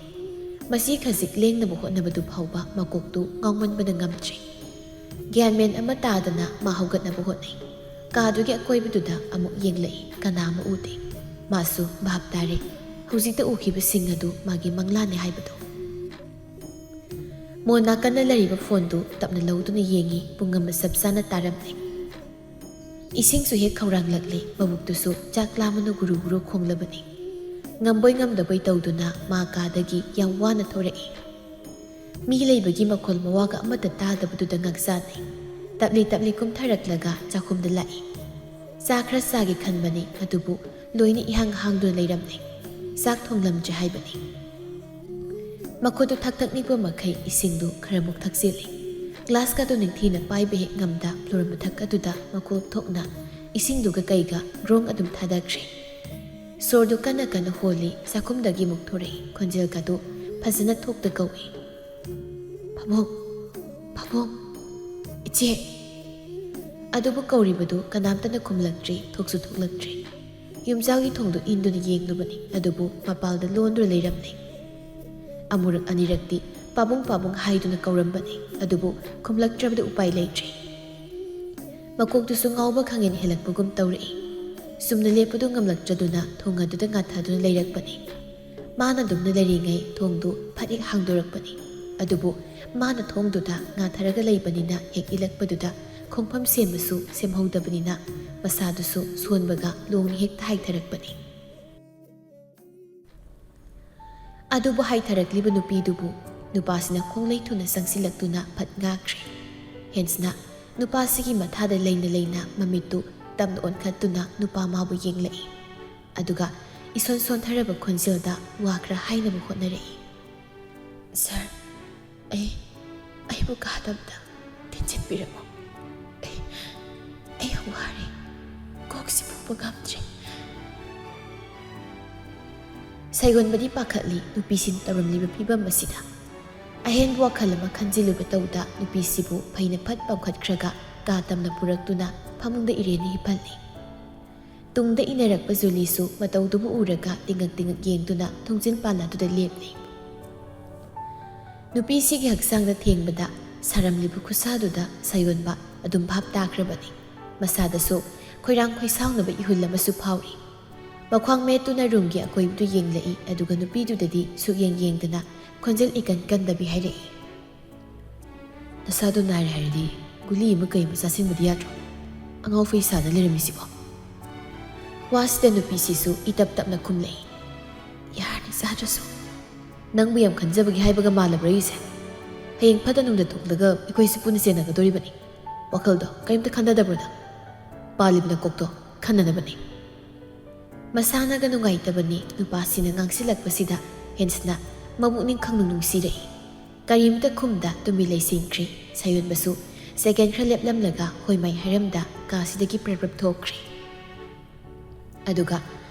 ꯃꯁꯤ ꯈꯖꯤꯛ ꯂꯦꯡꯅꯕ ꯍꯣꯠꯅꯕꯗꯨ ꯐꯥꯎꯕ ꯃꯀꯣꯛꯇꯨ ꯉꯥꯎꯃꯟꯕꯅ ꯉꯝꯗ꯭ꯔꯤ ꯒ꯭ꯌꯥꯟꯃꯦꯟ ꯑꯃ ꯇꯥꯗꯅ ꯃꯥ ꯍꯧꯒꯠꯅꯕ ꯍꯣꯠꯅꯩ ꯀꯥꯗꯨꯒꯤ ꯑꯀꯣꯏꯕꯗꯨꯗ ꯑꯃꯨꯛ ꯌꯦꯡꯂꯛꯏ ꯀꯅꯥ ꯑꯃ ꯎꯗꯦ ꯃꯥꯁꯨ ꯚꯥꯞ ꯇꯥꯔꯦ ꯍꯧꯖꯤꯛꯇ ꯎꯈꯤꯕꯁꯤꯡ ꯑꯗꯨ ꯃꯥꯒꯤ ꯃꯪꯂꯥꯟꯅꯤ ꯍꯥꯏꯕꯗꯨ ꯃꯣꯟ ꯅꯥꯀꯟꯗ ꯂꯩꯔꯤꯕ ꯐꯣꯟꯗꯨ ꯇꯞꯅ ꯂꯧꯗꯨꯅ ꯌꯦꯡꯉꯤ ꯄꯨꯡ ꯑꯃ ꯆꯞ ꯆꯥꯅ ꯇꯥꯔꯝꯂꯦ ꯏꯁꯤꯡꯁꯨ ꯍꯦꯛ ꯈꯧꯔꯥꯡꯂꯛꯂꯤ ꯃꯕꯨꯛꯇꯨꯁꯨ ꯆꯥꯛ ꯂꯥꯝꯕꯅ ꯒꯨꯔꯨ ꯒꯨꯔꯨ ꯈꯣꯡꯂꯕꯅꯤ ꯉꯝꯕꯣꯏ ꯉꯝꯗꯕꯣꯏ ꯇꯧꯗꯨꯅ ꯃꯥ ꯀꯥꯗꯒꯤ ꯌꯥꯝ ꯋꯥꯅ ꯊꯣꯔꯛꯏ ꯃꯤ ꯂꯩꯕꯒꯤ ꯃꯈꯣꯜ ꯃꯋꯥꯒ ꯑꯃꯠꯇ ꯇꯥꯗꯕꯗꯨꯗ ꯉꯛꯆꯥꯅꯩ ꯇꯞꯂꯤ ꯇꯞꯂꯤ ꯀꯨꯝꯊꯔꯛꯂꯒ ꯆꯥꯛꯈꯨꯝꯗ ꯂꯥꯛꯏ ꯆꯥ ꯈꯔ ꯆꯥꯒꯦ ꯈꯟꯕꯅꯤ ꯑꯗꯨꯕꯨ ꯂꯣꯏꯅ ꯏꯍꯥꯡ ꯍꯥꯡꯗꯨꯅ ꯂꯩꯔꯝꯂꯦ ꯆꯥꯛ ꯊꯣꯡꯂꯝꯗ꯭ꯔꯦ ꯍꯥꯏꯕꯅꯤ ꯃꯈꯣꯏꯗꯨ ꯊꯛ ꯊꯛꯅꯤꯡꯕ ꯃꯈꯩ ꯏꯁꯤꯡꯗꯨ ꯈꯔꯃꯨꯛ ꯊꯛꯆꯤꯜꯂꯤ ꯒ꯭ꯂꯥꯁꯀꯗꯨ ꯅꯤꯡꯊꯤꯅ ꯄꯥꯏꯕ ꯍꯦꯛ ꯉꯝꯗ ꯐ꯭ꯂꯣꯔ ꯃꯊꯛ ꯑꯗꯨꯗ ꯃꯀꯣꯛ ꯊꯣꯛꯅ ꯏꯁꯤꯡꯗꯨꯒ ꯀꯩꯒ ꯒ꯭ꯔꯣꯡ ꯑꯗꯨꯝ ꯊꯥꯗꯈ꯭ꯔꯦ ꯁꯣꯔꯗꯨ ꯀꯟꯅ ꯀꯟꯅ ꯍꯣꯜꯂꯤ ꯆꯥꯛꯈꯨꯝꯗꯒꯤ ꯑꯃꯨꯛ ꯊꯣꯔꯛꯏ ꯈꯣꯟꯖꯦꯜꯒꯗꯨ ꯐꯖꯅ ꯊꯣꯛꯇ ꯀꯧꯏ ꯄꯥꯕꯨꯡ ꯄꯥꯕꯨꯡ ꯏꯆꯦ ꯑꯗꯨꯕꯨ ꯀꯧꯔꯤꯕꯗꯨ ꯀꯅꯥꯝꯇꯅ ꯈꯨꯝꯂꯛꯇ꯭ꯔꯤ ꯊꯣꯛꯁꯨ ꯊꯣꯛꯂꯛꯇ꯭ꯔꯤ ꯌꯨꯝꯖꯥꯎꯒꯤ ꯊꯣꯡꯗꯨ ꯏꯟꯗꯨꯅ ꯌꯦꯡꯂꯨꯕꯅꯤ ꯑꯗꯨꯕꯨ ꯃꯄꯥꯜꯗ ꯂꯣꯟꯗꯨꯅ ꯂꯩꯔꯝꯂꯦ ꯑꯃꯨꯔꯛ ꯑꯅꯤꯔꯛꯇꯤ ꯄꯥꯕꯨꯡ ꯄꯥꯕꯨꯡ ꯍꯥꯏꯗꯨꯅ ꯀꯧꯔꯝꯕꯅꯤ ꯑꯗꯨꯕꯨ ꯈꯨꯝꯂꯛꯇ꯭ꯔꯕꯗ ꯎꯄꯥꯏ ꯂꯩꯇ꯭ꯔꯤ ꯃꯀꯣꯛꯇꯨꯁꯨ ꯉꯥꯎꯕ ꯈꯪꯍꯦꯟ ꯍꯦꯜꯂꯛꯄꯒꯨꯝ ꯇꯧꯔꯛꯏ ꯆꯨꯝꯅ ꯂꯦꯞꯄꯗꯨ ꯉꯝꯂꯛꯇ꯭ꯔꯗꯨꯅ ꯊꯣꯡ ꯑꯗꯨꯗ ꯉꯥꯊꯗꯨꯅ ꯂꯩꯔꯛꯄꯅꯤ ꯃꯥꯅ ꯑꯗꯨꯝꯅ ꯂꯩꯔꯤꯉꯩ ꯊꯣꯡꯗꯨ ꯐꯠ ꯍꯦꯛ ꯍꯥꯡꯗꯣꯔꯛꯄꯅꯤ ꯑꯗꯨꯕꯨ ꯃꯥꯅ ꯊꯣꯡꯗꯨꯗ ꯉꯥꯊꯔꯒ ꯂꯩꯕꯅꯤꯅ ꯍꯦꯛ ꯏꯜꯂꯛꯄꯗꯨꯗ ꯈꯣꯡꯐꯝ ꯁꯦꯝꯕꯁꯨ ꯁꯦꯝꯍꯧꯗꯕꯅꯤꯅ ꯃꯁꯥꯗꯨꯁꯨ ꯁꯣꯟꯕꯒ ꯂꯣꯡꯅ ꯍꯦꯛꯇ ꯍꯥꯏꯊꯔꯛꯄꯅꯤ ꯑꯗꯨꯕꯨ ꯍꯥꯏꯊꯔꯛꯂꯤꯕ ꯅꯨꯄꯤꯗꯨꯕꯨ ꯅꯨꯄꯥꯁꯤꯅ ꯈꯣꯡꯂꯩ ꯊꯨꯅ ꯆꯪꯁꯤꯜꯂꯛꯇꯨꯅ ꯐꯠ ꯉꯥꯛꯈ꯭ꯔꯦ ꯍꯦꯟꯁꯅ ꯅꯨꯄꯥꯁꯤꯒꯤ ꯃꯊꯥꯗ ꯂꯩꯅ ꯂꯩꯅ ꯃꯃꯤꯠꯇꯨ ꯇꯞꯅ ꯑꯣꯟꯈꯠꯇꯨꯅ ꯅꯨꯄꯥ ꯃꯥꯕꯨ ꯌꯦꯡꯂꯛꯏ ꯑꯗꯨꯒ ꯏꯁꯣꯟ ꯁꯣꯟꯊꯔꯕ ꯈꯣꯟꯖꯦꯜꯗ ꯋꯥ ꯈꯔ ꯍꯥꯏꯅꯕ ꯍꯣꯠꯅꯔꯛꯏ꯫ ꯁꯥꯔ, ꯑꯩꯕꯨ ꯀꯥꯗꯕꯗ ꯊꯤꯟꯖꯤꯟꯕꯤꯔꯝꯃꯣ꯫ ꯑꯩ ꯋꯥꯔꯦ, ꯀꯣꯛꯁꯤ ꯄꯨꯕ ꯉꯝꯗ꯭ꯔꯦ꯫ ꯁꯩꯒꯣꯟꯕꯗꯤ ꯄꯥꯈꯠꯂꯤ ꯅꯨꯄꯤꯁꯤꯅ ꯇꯧꯔꯝꯂꯤꯕ ꯐꯤꯕꯝ ꯑꯁꯤꯗ꯫ ꯑꯍꯦꯟꯕ ꯋꯥꯈꯜ ꯑꯃ ꯈꯟꯖꯤꯜꯂꯨꯕ ꯇꯧꯗ ꯅꯨꯄꯤꯁꯤꯕꯨ ꯐꯩꯅ ꯐꯠ ꯄꯥꯎꯈꯠꯈ꯭ꯔꯒ ꯀꯥ ꯇꯝꯅ ꯄꯨꯔꯛꯇꯨꯅ ꯐꯃꯨꯡꯗ ꯏꯔꯦꯟꯅ ꯍꯤꯞꯍꯜꯂꯤ꯫ ꯇꯨꯡꯗ ꯏꯅꯔꯛꯄ ꯖꯨꯂꯤꯁꯨ ꯃꯇꯧꯗꯨꯕꯨ ꯎꯔꯒ ꯇꯤꯡꯉꯛ ꯇꯤꯡꯉꯛ ꯌꯦꯡꯗꯨꯅ ꯊꯣꯡꯖꯤꯟ ꯄꯥꯟꯅꯗꯨꯗ ꯂꯦꯞꯂꯤ꯫ ꯅꯨꯄꯤꯁꯤꯒꯤ ꯍꯛꯆꯥꯡꯗ ꯊꯦꯡꯕꯗ ꯁꯥꯔꯝꯂꯤꯕ ꯈꯨꯠꯁꯥꯗꯨꯗ ꯁꯩꯌꯣꯟꯕ ꯑꯗꯨꯝ ꯚꯥꯞ ꯇꯥꯈ꯭ꯔꯕꯅꯤ꯫ ꯃꯁꯥꯗꯁꯨ ꯈꯣꯏꯔꯥꯡ ꯈꯣꯏꯁꯥꯎꯅꯕ ꯏꯍꯨꯜ ꯑꯃꯁꯨ ꯐꯥꯎꯔꯤ꯫ ꯃꯈ꯭ꯋꯥꯡ ꯃꯦꯠꯇꯨꯅ ꯔꯨꯝꯒꯤ ꯑꯀꯣꯏꯕꯗꯨ ꯌꯦꯡꯂꯛꯏ ꯑꯗꯨꯒ ꯅꯨꯄꯤꯗꯨꯗꯗꯤ ꯁꯨꯛꯌꯦꯡ ꯌꯦꯡꯗꯅ ꯈꯣꯟꯖꯦꯜ ꯏꯀꯟ ꯀꯟꯗꯕꯤ ꯍꯥꯏꯔꯛꯏ꯫ ꯅꯁꯥꯗꯣ ꯅꯥꯔꯦ ꯍꯥꯏꯔꯗꯤ ꯒꯨꯂꯤ ꯑꯃ ꯀꯩ ꯑꯃ ꯆꯥꯁꯤꯟꯕꯗꯤ ꯌꯥꯗ꯭ꯔꯣ? ꯑꯉꯥꯎꯐꯩ ꯁꯥꯗ ꯂꯩꯔꯝꯃꯤꯁꯤꯕꯣ? ꯋꯥꯁꯤꯗ ꯅꯨꯄꯤꯁꯤꯁꯨ ꯏꯇꯞ ꯇꯞꯅ ꯈꯨꯝꯂꯛꯏ꯫ ꯌꯥꯔꯅꯤ ꯆꯥꯗ꯭ꯔꯁꯨ꯫ ꯅꯪꯕꯨ ꯌꯥꯝ ꯈꯟꯖꯕꯒꯤ ꯍꯥꯏꯕꯒ ꯃꯥꯜꯂꯕ꯭ꯔꯥ ꯑꯩꯁꯦ? ꯍꯌꯦꯡ ꯐꯠꯇꯅꯨꯡꯗ ꯊꯣꯛꯂꯒ ꯑꯩꯈꯣꯏꯁꯤ ꯄꯨꯟꯅ ꯆꯦꯟꯅꯒꯗꯣꯔꯤꯕꯅꯤ꯫ ꯋꯥꯈꯜꯗꯣ ꯀꯔꯤꯝꯇ ꯈꯟꯊꯗꯕ꯭ꯔꯣ ꯅꯪ? ꯄꯥꯜꯂꯤꯕ ꯅꯀꯣꯛꯇꯣ ꯈꯟꯅꯅꯕꯅꯤ꯫ ꯃꯁꯥꯅꯒ ꯅꯨꯡꯉꯥꯏꯇꯕꯅꯤ ꯅꯨꯄꯥꯁꯤꯅ ꯉꯥꯡꯁꯤꯜꯂꯛꯄꯁꯤꯗ ꯍꯦꯟꯁꯅ ꯃꯕꯨꯛꯅꯤꯡ ꯈꯪꯅꯨꯡ ꯅꯨꯡꯁꯤꯔꯛꯏ꯫ ꯀꯔꯤꯝꯇ ꯈꯨꯝꯗ ꯇꯨꯃꯤꯟ ꯂꯩꯁꯤꯟꯈ꯭ꯔꯤ꯫ ꯁꯩꯌꯣꯟꯕꯁꯨ ꯁꯦꯀꯦꯟ ꯈꯔ ꯂꯦꯞꯂꯝꯂꯒ ꯍꯣꯏꯃꯥꯏ ꯍꯥꯏꯔꯝꯗ ꯀꯥꯁꯤꯗꯒꯤ ꯄ꯭ꯔꯞ ꯊꯣꯛꯈ꯭ꯔꯤ꯫ ꯑꯗꯨꯒ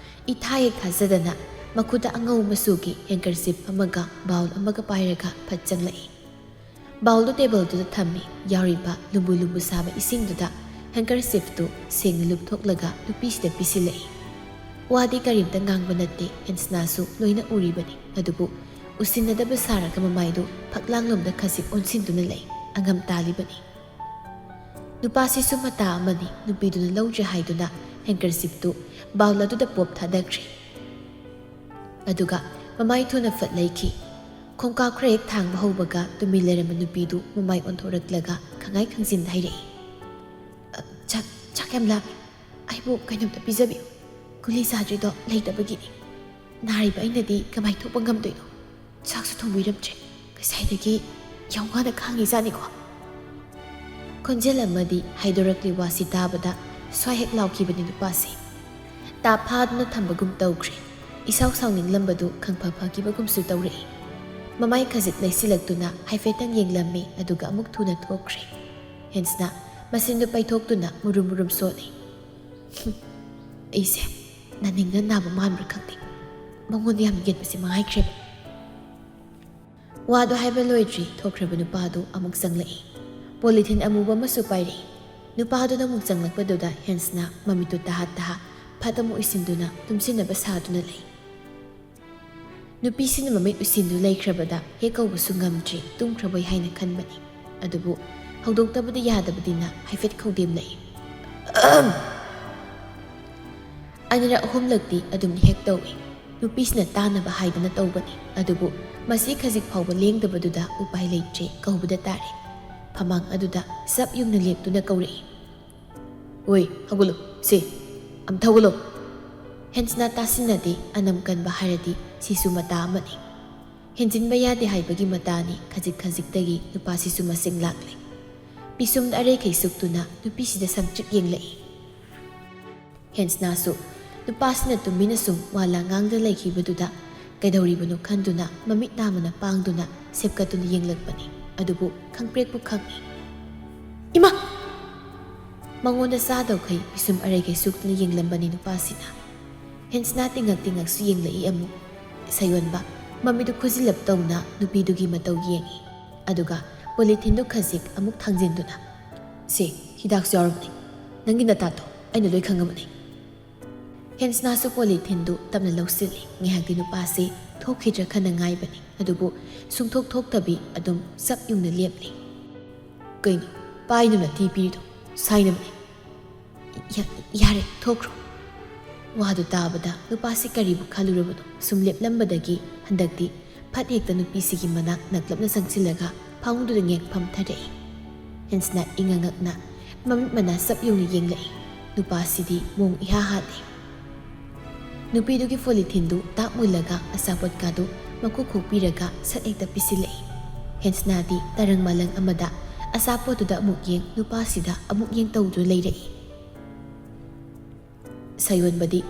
ꯏꯊꯥ ꯍꯦꯛ ꯊꯥꯖꯗꯅ ꯃꯈꯨꯠꯇ ꯑꯉꯧ ꯃꯆꯨꯒꯤ ꯍꯦꯡꯀꯔꯆꯤꯞ ꯑꯃꯒ ꯕꯥꯎꯜ ꯑꯃꯒ ꯄꯥꯏꯔꯒ ꯐꯠ ꯆꯪꯂꯛꯏ꯫ ꯕꯥꯎꯜꯗꯨ ꯇꯦꯕꯜꯗꯨꯗ ꯊꯝꯃꯤ꯫ ꯌꯥꯎꯔꯤꯕ lumbu lumbu ꯁꯥꯕ ꯏꯁꯤꯡꯗꯨꯗ ꯍꯦꯡꯀꯔꯆꯤꯞꯇꯨ ꯁꯦꯡꯅ ꯂꯨꯞꯊꯣꯛꯂꯒ ꯅꯨꯄꯤꯁꯤꯗ ꯄꯤꯁꯤꯜꯂꯛꯏ꯫ ꯋꯥꯗꯤ ꯀꯔꯤꯝꯇ ꯉꯥꯡꯕ ꯅꯠꯇꯦ꯫ ꯍꯦꯟꯁꯅꯥꯁꯨ ꯂꯣꯏꯅ ꯎꯔꯤꯕꯅꯤ꯫ ꯑꯗꯨꯕꯨ ꯎꯁꯤꯟꯅꯗꯕ ꯁꯥꯔꯒ ꯃꯃꯥꯏꯗꯨ ꯐꯛꯂꯥꯡꯂꯣꯝꯗ ꯈꯖꯤꯛ ꯑꯣꯟꯁꯤꯟꯗꯨꯅ ꯂꯩ꯫ ꯑꯉꯝ ꯇꯥꯜꯂꯤꯕꯅꯤ꯫ ꯅꯨꯄꯥꯁꯤꯁꯨ ꯃꯇꯥ ꯑꯃꯅꯤ꯫ ꯅꯨꯄꯤꯗꯨꯅ ꯂꯧꯗ꯭ꯔꯦ ꯍꯥꯏꯗꯨꯅ ꯍꯦꯡꯀꯔꯆꯤꯞꯇꯨ ꯕꯥꯎꯜ ꯑꯗꯨꯗ ꯄꯣꯞ ꯊꯥꯗꯈ꯭ꯔꯤ꯫ ꯑꯗꯨꯒ ꯃꯃꯥꯏ ꯊꯨꯅ ꯐꯠ ꯂꯩꯈꯤ꯫ ꯈꯣꯡꯀꯥꯞ ꯈꯔ ꯍꯦꯛ ꯊꯥꯡꯕ ꯍꯧꯕꯒ ꯇꯨꯃꯤꯟ ꯂꯩꯔꯝꯕ ꯅꯨꯄꯤꯗꯨ ꯃꯃꯥꯏ ꯑꯣꯟꯊꯣꯔꯛꯂꯒ ꯈꯪꯉꯥꯏ ꯈꯪꯖꯤꯟꯗ ꯍꯥꯏꯔꯛꯏ꯫ ꯆꯥꯛ ꯌꯥꯝ ꯂꯥꯝꯃꯤ꯫ ꯑꯩꯕꯨ ꯀꯩꯅꯣꯝꯇ ꯄꯤꯖꯕꯤꯌꯨ꯫ ꯒꯨꯂꯤ ꯆꯥꯗ꯭ꯔꯤꯗꯣ ꯂꯩꯇꯕꯒꯤꯅꯤ꯫ ꯅꯥꯔꯤꯕ ꯑꯩꯅꯗꯤ ꯀꯃꯥꯏ ꯊꯣꯛꯄ ꯉꯝꯗꯣꯏꯅꯣ? ꯆꯥꯛꯁꯨ ꯊꯣꯡꯕꯤꯔꯝꯗ꯭ꯔꯦ꯫ ꯉꯁꯥꯏꯗꯒꯤ ꯌꯥꯝ ꯋꯥꯅ ꯈꯥꯡꯉꯤꯖꯥꯠꯅꯤꯀꯣ꯫ ꯈꯣꯟꯖꯦꯜ ꯑꯃꯗꯤ ꯍꯥꯏꯗꯣꯔꯛꯂꯤ ꯋꯥꯁꯤ ꯇꯥꯕꯗ ꯁ꯭ꯋꯥꯏ ꯍꯦꯛ ꯂꯥꯎꯈꯤꯕꯅꯤ ꯅꯨꯄꯥꯁꯤ꯫ ꯇꯥꯞ ꯐꯥꯗꯨꯅ ꯊꯝꯕꯒꯨꯝ ꯇꯧꯈ꯭ꯔꯦ꯫ ꯏꯁꯥꯎ ꯁꯥꯎꯅꯤꯡꯂꯝꯕꯗꯨ ꯈꯪꯐ ꯐꯈꯤꯕꯒꯨꯝꯁꯨ ꯇꯧꯔꯛꯏ꯫ ꯃꯃꯥꯏ ꯈꯖꯤꯛ ꯂꯩꯁꯤꯜꯂꯛꯇꯨꯅ ꯍꯥꯏꯐꯦꯠꯇꯪ ꯌꯦꯡꯂꯝꯃꯤ ꯑꯗꯨꯒ ꯑꯃꯨꯛ ꯊꯨꯅ ꯊꯣꯛꯈ꯭ꯔꯦ꯫ ꯍꯦꯟꯁꯅ ꯃꯁꯤꯟꯗꯨ ꯄꯩꯊꯣꯛꯇꯨꯅ ꯃꯨꯔꯨꯝ ꯃꯨꯔꯨꯝ ꯁꯣꯠꯂꯤ꯫ ꯑꯩꯁꯦ ꯅꯥꯅꯤꯡꯅ ꯅꯥꯕ ꯃꯥꯟꯕ꯭ꯔꯥ ꯈꯪꯗꯦ꯫ ꯃꯉꯣꯟꯗ ꯌꯥꯝ ꯌꯦꯠꯄꯁꯦ ꯃꯉꯥꯏꯈ꯭ꯔꯦꯕ꯫ ꯋꯥꯗꯣ ꯍꯥꯏꯕ ꯂꯣꯏꯗ꯭ꯔꯤ ꯊꯣꯛꯈ꯭ꯔꯕ ꯅꯨꯄꯥꯗꯨ ꯑꯃꯨꯛ ꯆꯪꯂꯛꯏ꯫ ꯄꯣꯂꯤꯊꯤꯟ ꯑꯃꯨꯕ ꯑꯃꯁꯨ ꯄꯥꯏꯔꯛꯏ꯫ ꯅꯨꯄꯥꯗꯨꯅ ꯑꯃꯨꯛ ꯆꯪꯂꯛꯄꯗꯨꯗ ꯍꯦꯟꯁꯅ ꯃꯃꯤꯠꯇꯨ ꯇꯥꯍꯥ ꯇꯥꯍꯥ ꯐꯠ ꯑꯃꯨꯛ ꯎꯏꯁꯤꯟꯗꯨꯅ ꯇꯨꯝꯁꯤꯟꯅꯕ ꯁꯥꯗꯨꯅ ꯂꯩ꯫ ꯅꯨꯄꯤꯁꯤꯅ ꯃꯃꯤꯠ ꯎꯏꯁꯤꯟꯗꯨ ꯂꯩꯈ꯭ꯔꯕꯗ ꯍꯦꯛ ꯀꯧꯕꯁꯨ ꯉꯝꯗ꯭ꯔꯤ ꯇꯨꯝꯈ꯭ꯔꯕꯣꯏ ꯍꯥꯏꯅ ꯈꯟꯕꯅꯤ꯫ ꯑꯗꯨꯕꯨ ꯍꯧꯗꯣꯛꯇꯕꯗꯤ ꯌꯥꯗꯕꯗꯤꯅ ꯍꯥꯏꯐꯦꯠ ꯈꯧꯗꯦꯝꯂꯛꯏ꯫ ꯑꯅꯤꯔꯛ ꯑꯍꯨꯝꯂꯛꯇꯤ ꯑꯗꯨꯝ ꯍꯦꯛ ꯇꯧꯏ꯫ ꯅꯨꯄꯤꯁꯤꯅ ꯇꯥꯅꯕ ꯍꯥꯏꯗꯅ ꯇꯧꯕꯅꯤ꯫ ꯑꯗꯨꯕꯨ ꯃꯁꯤ ꯈꯖꯤꯛ ꯐꯥꯎꯕ ꯂꯦꯡꯗꯕꯗꯨꯗ ꯎꯄꯥꯏ ꯂꯩꯇ꯭ꯔꯦ ꯀꯧꯕꯗ ꯇꯥꯔꯦ꯫ ꯐꯃꯥꯡ ꯑꯗꯨꯗ ꯆꯞ ꯌꯨꯡꯅ ꯂꯦꯞꯇꯨꯅ ꯀꯧꯔꯛꯏ꯫ ꯑꯣꯏ ꯍꯧꯒꯠꯂꯨ ꯁꯤ ꯑꯝꯇ ꯍꯧꯒꯠꯂꯨ꯫ ꯍꯦꯟꯁꯅ ꯇꯥꯁꯤꯟꯅꯗꯦ꯫ ꯑꯅꯝ ꯀꯟꯕ ꯍꯥꯏꯔꯗꯤ ꯁꯤꯁꯨ ꯃꯇꯥ ꯑꯃꯅꯤ꯫ ꯍꯦꯟꯖꯤꯟꯕ ꯌꯥꯗꯦ ꯍꯥꯏꯕꯒꯤ ꯃꯇꯥꯅꯤ꯫ ꯈꯖꯤꯛ ꯈꯖꯤꯛꯇꯒꯤ ꯅꯨꯄꯥꯁꯤꯁꯨ ꯃꯁꯤꯡ ꯂꯥꯛꯂꯤ꯫ ꯄꯤꯁꯨꯝꯗ ꯑꯔꯩꯈꯩ ꯁꯨꯛꯇꯨꯅ ꯅꯨꯄꯤꯁꯤꯗ ꯁꯪꯇ꯭ꯔꯤꯛ ꯌꯦꯡꯂꯛꯏ꯫ ꯍꯦꯟꯁꯅꯥꯁꯨ ꯅꯨꯄꯥꯁꯤꯅ ꯇꯨꯃꯤꯟꯅ ꯁꯨꯝ ꯋꯥ ꯂꯥꯡꯉꯥꯡꯗ ꯂꯩꯈꯤꯕꯗꯨꯗ ꯀꯩꯗꯧꯔꯤꯕꯅꯣ ꯈꯟꯗꯨꯅ ꯃꯃꯤꯠ ꯅꯥꯝꯃꯅ ꯄꯥꯡꯗꯨꯅ ꯁꯦꯞꯀꯠꯇꯨꯅ ꯌꯦꯡꯂꯛꯄꯅꯤ꯫ ꯑꯗꯨꯕꯨ ꯈꯪꯄ꯭ꯔꯦꯛꯄꯨ ꯈꯪꯏ꯫ ꯏꯃꯥ! ꯃꯉꯣꯟꯗ ꯆꯥꯗꯧꯈꯩ ꯄꯤꯁꯨꯝ ꯑꯔꯩꯈꯩ ꯁꯨꯛꯇꯨꯅ ꯌꯦꯡꯂꯝꯕꯅꯤ ꯅꯨꯄꯥꯁꯤꯅ꯫ ꯍꯦꯟꯁꯅꯥ ꯇꯤꯡꯉꯛ ꯇꯤꯡꯉꯛꯁꯨ ꯌꯦꯡꯂꯛꯏ ꯑꯃꯨꯛ꯫ ꯁꯩꯌꯣꯟꯕ ꯃꯃꯤꯠꯇꯨ ꯈꯨꯖꯤꯜꯂꯞ ꯇꯧꯅ ꯅꯨꯄꯤꯗꯨꯒꯤ ꯃꯇꯧ ꯌꯦꯡꯏ꯫ ꯑꯗꯨꯒ ꯄꯣꯂꯤꯊꯤꯟꯗꯨ ꯈꯖꯤꯛ ꯑꯃꯨꯛ ꯊꯥꯡꯖꯤꯟꯗꯨꯅ ꯁꯤ ꯍꯤꯗꯥꯛꯁꯨ ꯌꯥꯎꯔꯕꯅꯤ꯫ ꯅꯪꯒꯤ ꯅꯇꯥꯗꯣ ꯑꯩꯅ ꯂꯣꯏ ꯈꯪꯉꯕꯅꯤ꯫ ꯍꯦꯟꯁꯅꯥꯁꯨ ꯄꯣꯂꯤꯊꯤꯟꯗꯨ ꯇꯞꯅ ꯂꯧꯁꯤꯜꯂꯤ꯫ ꯉꯥꯏꯍꯥꯛꯇꯤ ꯅꯨꯄꯥꯁꯤ ꯊꯣꯛꯈꯤꯗ꯭ꯔꯥ ꯈꯟꯅ ꯉꯥꯏꯕꯅꯤ꯫ ꯑꯗꯨꯕꯨ ꯁꯨꯡꯊꯣꯛ ꯊꯣꯛꯇꯕꯤ ꯑꯗꯨꯝ ꯆꯞ ꯌꯨꯡꯅ ꯂꯦꯞꯂꯤ꯫ ꯀꯩꯅꯣ ꯄꯥꯏꯗꯨꯅ ꯊꯤ ꯄꯤꯔꯤꯗꯣ? ꯁꯥꯏꯅꯕꯅꯤ꯫ ꯌꯥꯔꯦ ꯊꯣꯛꯈ꯭ꯔꯣ꯫ ꯋꯥꯗꯨ ꯇꯥꯕꯗ ꯅꯨꯄꯥꯁꯤ ꯀꯔꯤꯕꯨ ꯈꯜꯂꯨꯔꯕꯅꯣ? ꯁꯨꯝ ꯂꯦꯞꯂꯝꯕꯗꯒꯤ ꯍꯟꯗꯛꯇꯤ ꯐꯠ ꯍꯦꯛꯇ ꯅꯨꯄꯤꯁꯤꯒꯤ ꯃꯅꯥꯛ ꯅꯛꯂꯞꯅ ꯆꯪꯁꯤꯜꯂꯒ ꯐꯃꯨꯡꯗꯨꯗ ꯉꯦꯛ ꯐꯝꯊꯔꯛꯏ꯫ ꯍꯦꯟꯁꯅ ꯏꯉꯛꯉꯛꯅ ꯃꯃꯤꯠ ꯃꯅꯥ ꯆꯞ ꯌꯨꯡꯅ ꯌꯦꯡꯂꯛꯏ꯫ ꯅꯨꯄꯥꯁꯤꯗꯤ ꯃꯑꯣꯡ ꯏꯍꯥ ꯍꯥꯠꯂꯤ꯫ ꯅꯨꯄꯤꯗꯨꯒꯤ ꯄꯣꯂꯤꯊꯤꯟꯗꯨ ꯇꯥꯛ ꯃꯨꯜꯂꯒ ꯑꯆꯥꯄꯣꯠꯀꯥꯗꯨ ꯃꯀꯨ ꯈꯣꯛꯄꯤꯔꯒ ꯁꯠ ꯍꯦꯛꯇ ꯄꯤꯁꯤꯜꯂꯛꯏ꯫ ꯍꯦꯟꯁꯅꯥꯗꯤ ꯇꯔꯪ ꯃꯥꯂꯪ ꯑꯃꯗ ꯑꯆꯥꯄꯣꯠꯇꯨꯗ ꯑꯃꯨꯛ ꯌꯦꯡ ꯅꯨꯄꯥꯁꯤꯗ ꯑꯃꯨꯛ ꯌꯦꯡ ꯇꯧꯗꯨꯅ ꯂꯩꯔꯛꯏ꯫ ꯁꯌꯣꯟꯕꯗꯤ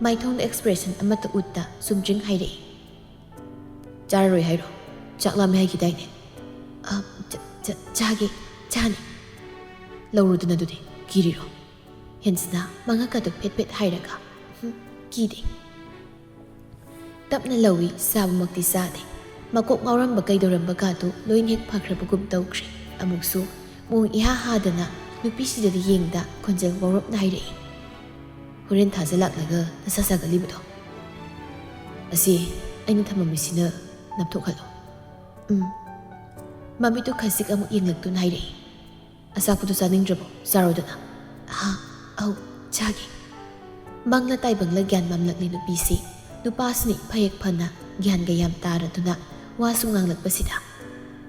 ꯃꯥꯏꯊꯣꯡꯗ ꯑꯦꯛꯁꯄ꯭ꯔꯦꯁꯟ ꯑꯃꯠꯇ ꯎꯠꯇ ꯁꯨꯝꯗ꯭ꯔꯤꯡ ꯍꯥꯏꯔꯛꯏ꯫ ꯆꯥꯔꯔꯣꯏ ꯍꯥꯏꯔꯣ? ꯆꯥꯛ ꯂꯥꯝꯃꯦ ꯍꯥꯏꯈꯤꯗꯥꯏꯅꯦ? ꯆꯥꯒꯦ, ꯆꯥꯅꯤ꯫ ꯂꯧꯔꯨꯗꯅ ꯑꯗꯨꯗꯤ, ꯀꯤꯔꯤꯔꯣ? ꯍꯦꯟꯁꯅ ꯃꯉꯛꯀꯗꯨ ꯐꯦꯠ ꯐꯦꯠ ꯍꯥꯏꯔꯒ, ꯀꯤꯗꯦ꯫ ꯇꯞꯅ ꯂꯧꯏ, ꯆꯥꯕꯃꯛꯇꯤ ꯆꯥꯗꯦ꯫ ꯃꯀꯣꯛ ꯉꯥꯎꯔꯝꯕ ꯀꯩꯗꯧꯔꯝꯕꯒꯥꯗꯨ ꯂꯣꯏꯅ ꯍꯦꯛ ꯐꯈ꯭ꯔꯕꯒꯨꯝ ꯇꯧꯈ꯭ꯔꯦ꯫ ꯑꯃꯨꯛꯁꯨ ꯃꯑꯣꯡ ꯏꯍꯥ ꯍꯥꯗꯅ ꯅꯨꯄꯤꯁꯤꯗꯗꯤ ꯌꯦꯡꯗ ꯈꯣꯟꯖꯦꯜ ꯋꯥꯎꯔꯞꯅ ꯍꯥꯏꯔꯛꯏ꯫ ꯍꯣꯔꯦꯟ ꯊꯥꯖꯜꯂꯛꯂꯒ ꯅꯁꯥ ꯁꯥꯒꯠꯂꯤꯕꯗꯣ, ꯑꯁꯤ ꯑꯩꯅ ꯊꯝꯃꯝꯃꯤꯁꯤꯅ ꯅꯞꯊꯣꯛꯍꯜꯂꯣ꯫ ꯃꯃꯤꯠꯇꯨ ꯈꯖꯤꯛ ꯑꯃꯨꯛ ꯌꯦꯡꯂꯛꯇꯨꯅ ꯍꯥꯏꯔꯛꯏ꯫ ꯑꯆꯥꯄꯣꯠꯇꯨ ꯆꯥꯅꯤꯡꯗ꯭ꯔꯕꯣ? ꯆꯥꯔꯣꯗꯅ꯫ ꯑꯧ, ꯆꯥꯒꯦ꯫ ꯃꯪꯂ ꯇꯥꯏꯕꯪꯂ ꯒ꯭ꯌꯥꯟ ꯃꯝꯂꯛꯂꯤ ꯅꯨꯄꯤꯁꯤ ꯅꯨꯄꯥꯁꯤꯅ ꯏꯐ ꯍꯦꯛ ꯐꯅ ꯒ꯭ꯌꯥꯟꯒ ꯌꯥꯝ ꯇꯥꯔꯗꯨꯅ ꯋꯥꯁꯨ ꯉꯥꯡꯂꯛꯄꯁꯤꯗ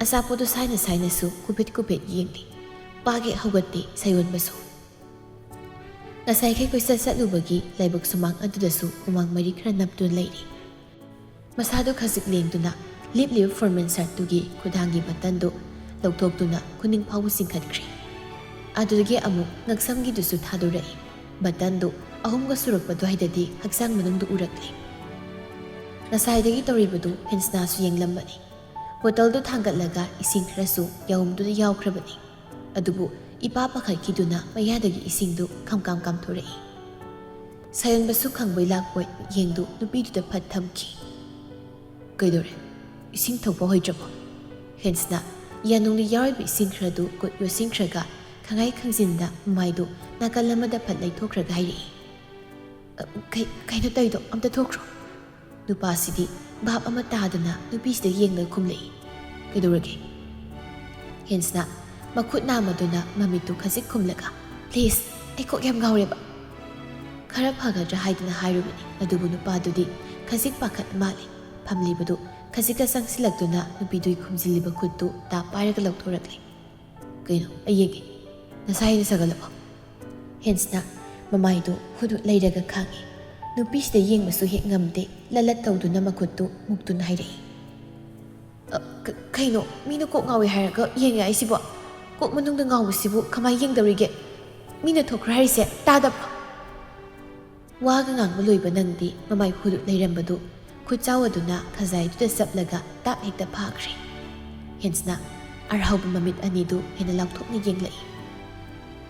ꯑꯆꯥꯄꯣꯠꯇꯨ ꯁꯥꯏꯅ ꯁꯥꯏꯅꯁꯨ ꯀꯨꯐꯦꯠ ꯀꯨꯐꯦꯠ ꯌꯦꯡꯂꯤ꯫ ꯄꯥꯒꯦ ꯍꯧꯒꯠꯇꯦ ꯁꯌꯣꯟꯕꯁꯨ꯫ ꯉꯁꯥꯏꯈꯩ ꯀꯣꯏꯆꯠ ꯆꯠꯂꯨꯕꯒꯤ ꯂꯥꯏꯕꯛ ꯁꯨꯃꯥꯡ ꯑꯗꯨꯗꯁꯨ ꯍꯨꯃꯥꯡ ꯃꯔꯤ ꯈꯔ ꯅꯞꯇꯨꯅ ꯂꯩꯔꯤ꯫ ꯃꯁꯥꯗꯨ ꯈꯖꯤꯛ ꯂꯦꯡꯗꯨꯅ ꯂꯤꯞꯂꯤꯕ ꯐꯣꯔꯃꯦꯜ ꯁꯔꯠꯇꯨꯒꯤ ꯈꯨꯗꯥꯡꯒꯤ ꯕꯇꯟꯗꯨ ꯂꯧꯊꯣꯛꯇꯨꯅ ꯈꯨꯅꯤꯡ ꯐꯥꯎꯕ ꯆꯤꯡꯈꯠꯈ꯭ꯔꯦ꯫ ꯑꯗꯨꯗꯒꯤ ꯑꯃꯨꯛ ꯉꯛꯁꯝꯒꯤꯗꯨꯁꯨ ꯊꯥꯗꯣꯔꯛꯏ꯫ ꯕꯇꯟꯗꯨ 3ꯒ ꯁꯨꯔꯛꯄ ꯑꯗꯨꯋꯥꯏꯗꯗꯤ ꯍꯛꯆꯥꯡ ꯃꯅꯨꯡꯗ ꯎꯔꯛꯂꯤ꯫ ꯉꯁꯥꯏꯗꯒꯤ ꯇꯧꯔꯤꯕꯗꯨ ꯍꯦꯟꯁꯅꯥꯁꯨ ꯌꯦꯡꯂꯝꯕꯅꯤ꯫ ꯕꯣꯇꯜꯗꯨ ꯊꯥꯡꯒꯠꯂꯒ ꯏꯁꯤꯡ ꯈꯔꯁꯨ ꯌꯥꯎꯝꯗꯨꯗ ꯌꯥꯎꯈ꯭ꯔꯕꯅꯤ꯫ ꯑꯗꯨꯕꯨ ꯏꯄꯥ ꯄꯥꯈꯠꯈꯤꯗꯨꯅ ꯃꯌꯥꯗꯒꯤ ꯏꯁꯤꯡꯗꯨ ꯀꯥꯝꯊꯣꯔꯛꯏ꯫ ꯁꯌꯣꯟꯕꯁꯨ ꯈꯪꯕꯣꯏ ꯂꯥꯛꯄꯣꯏ ꯌꯦꯡꯗꯨ ꯅꯨꯄꯤꯗꯨꯗ ꯐꯠ ꯊꯝꯈꯤ꯫ ꯀꯩꯗꯧꯔꯦ? ꯏꯁꯤꯡ ꯊꯛꯄ ꯍꯩꯇ꯭ꯔꯕꯣ? ꯍꯦꯟꯁꯅ ꯌꯥꯅꯨꯡꯗ ꯌꯥꯎꯔꯤꯕ ꯏꯁꯤꯡ ꯈꯔꯗꯨ ꯀꯨꯠ ꯌꯣꯠꯁꯤꯟꯈ꯭ꯔꯒ ꯈꯪꯍꯥꯏ ꯈꯪꯖꯤꯟꯗ ꯃꯃꯥꯏꯗꯨ ꯅꯥꯀꯜ ꯑꯃꯗ ꯐꯠ ꯂꯩꯊꯣꯛꯈ꯭ꯔꯒ ꯍꯥꯏꯔꯛꯏ꯫ ꯀꯩꯅꯣ ꯇꯧꯔꯤꯗꯣ ꯑꯝꯇ ꯊꯣꯛꯈ꯭ꯔꯣ꯫ ꯅꯨꯄꯥꯁꯤꯗꯤ ꯚꯥꯞ ꯑꯃ ꯇꯥꯗꯅ ꯅꯨꯄꯤꯁꯤꯗ ꯌꯦꯡꯂꯒ ꯈꯨꯝꯂꯛꯏ꯫ ꯀꯩꯗꯧꯔꯒꯦ? ꯍꯦꯟꯁꯅ ꯃꯈꯨꯠ ꯅꯥꯝꯃꯗꯨꯅ ꯃꯃꯤꯠꯇꯨ ꯈꯖꯤꯛ ꯈꯨꯝꯂꯒ, ꯄ꯭ꯂꯤꯖ, ꯑꯩ ꯀꯣꯛ ꯌꯥꯝ ꯉꯥꯎꯔꯦꯕ꯫ ꯈꯔ ꯐꯒꯗ꯭ꯔꯥ ꯍꯥꯏꯗꯨꯅ ꯍꯥꯏꯔꯨꯕꯅꯤ꯫ ꯑꯗꯨꯕꯨ ꯅꯨꯄꯥꯗꯨꯗꯤ ꯈꯖꯤꯛ ꯄꯥꯈꯠ ꯃꯥꯜꯂꯤ꯫ ꯐꯝꯂꯤꯕꯗꯨ ꯈꯖꯤꯛꯇ ꯆꯪꯁꯤꯜꯂꯛꯇꯨꯅ ꯅꯨꯄꯤꯗꯨꯒꯤ ꯈꯨꯝꯖꯤꯜꯂꯤꯕ ꯈꯨꯠꯇꯨ ꯇꯥꯞ ꯄꯥꯏꯔꯒ ꯂꯧꯊꯣꯔꯛꯂꯤ꯫ ꯀꯩꯅꯣ? ꯑꯩ ꯌꯦꯡꯒꯦ꯫ ꯅꯁꯥ ꯍꯦꯟꯅ ꯁꯥꯒꯠꯂꯕꯣ? ꯍꯦꯟꯁꯅ ꯃꯃꯥꯏꯗꯨ ꯍꯨꯗꯨꯠ ꯂꯩꯔꯒ ꯈꯥꯡꯉꯤ꯫ ꯅꯨꯄꯤꯁꯤꯗ ꯌꯦꯡꯕꯁꯨ ꯍꯦꯛ ꯉꯝꯗꯦ ꯂꯂꯠ ꯇꯧꯗꯨꯅ ꯃꯈꯨꯠꯇꯨ ꯃꯨꯛꯇꯨꯅ ꯍꯥꯏꯔꯛꯏ꯫ ꯀꯩꯅꯣ? ꯃꯤꯅ ꯀꯣꯛ ꯉꯥꯎꯏ ꯍꯥꯏꯔꯒ ꯌꯦꯡꯉꯦ ꯑꯩꯁꯤꯕꯣ? ꯀꯣꯛ ꯃꯅꯨꯡꯗ ꯉꯥꯎꯕꯁꯤꯕꯨ ꯀꯃꯥꯏ ꯌꯦꯡꯗꯧꯔꯤꯒꯦ? ꯃꯤꯅ ꯊꯣꯛꯈ꯭ꯔ ꯍꯥꯏꯔꯤꯁꯦ ꯇꯥꯗꯕ꯭ꯔꯣ? ꯋꯥꯒ ꯉꯥꯡꯕ ꯂꯣꯏꯕ ꯅꯪꯗꯤ ꯃꯃꯥꯏ ꯍꯨꯗꯨꯠ ꯂꯩꯔꯝꯕꯗꯨ ꯈꯨꯠꯆꯥꯎ ꯑꯗꯨꯅ ꯈꯖꯥꯏꯗꯨꯗ ꯆꯞꯂꯒ ꯇꯥꯞ ꯍꯦꯛꯇ ꯐꯥꯈ꯭ꯔꯦ꯫ ꯍꯦꯟꯁꯅ ꯑꯔꯥꯎꯕ ꯃꯃꯤꯠ ꯑꯅꯤꯗꯨ ꯍꯦꯟꯅ ꯂꯥꯎꯊꯣꯛꯅ ꯌꯦꯡꯂꯛꯏ꯫